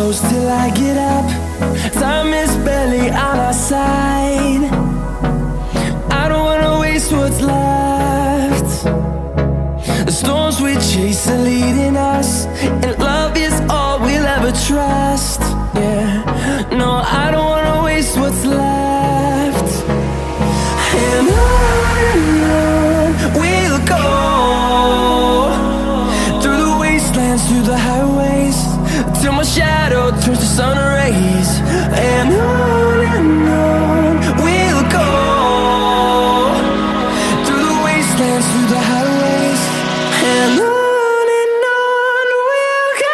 close till I get up. Time is barely on our side. I don't wanna waste what's left. The storms we chase are leading us, and love is all we'll ever trust. Yeah, no, I don't wanna waste what's left. And on we'll go, through the wastelands, through the highways, till my shadow turns to sun rays. And on we'll go, through the wastelands, through the highways, and on we'll go.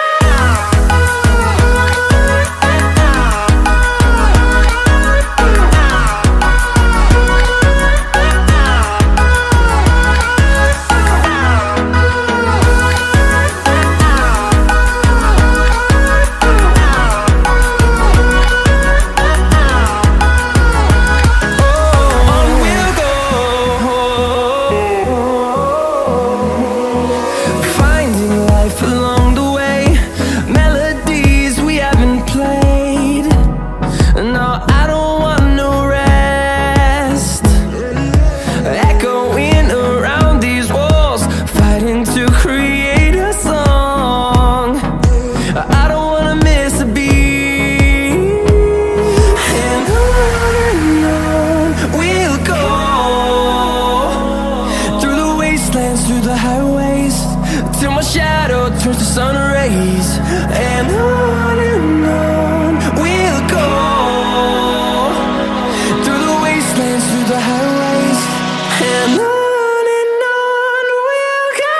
Through the highways, till my shadow turns to sun rays. And on we'll go, through the wastelands, through the highways, and on we'll go.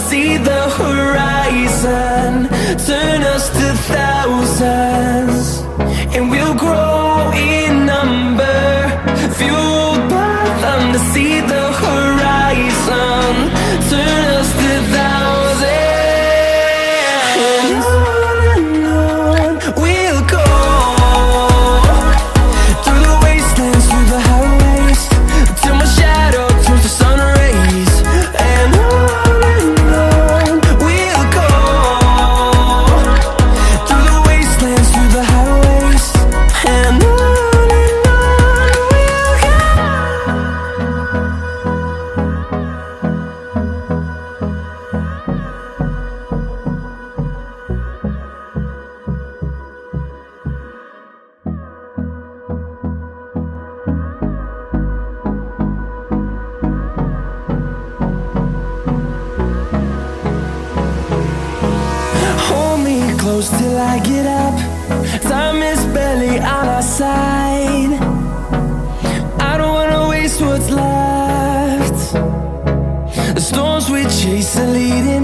See the horizon turn us to thousands, and we'll grow in number, fueled by them. To see the horizon turn us to thousands, and on we'll go, through the wastelands, through the highways, till my shadow turns to sun rays. And close till I get up. Time is barely on our side. I don't wanna waste what's left. The storms we chase are leading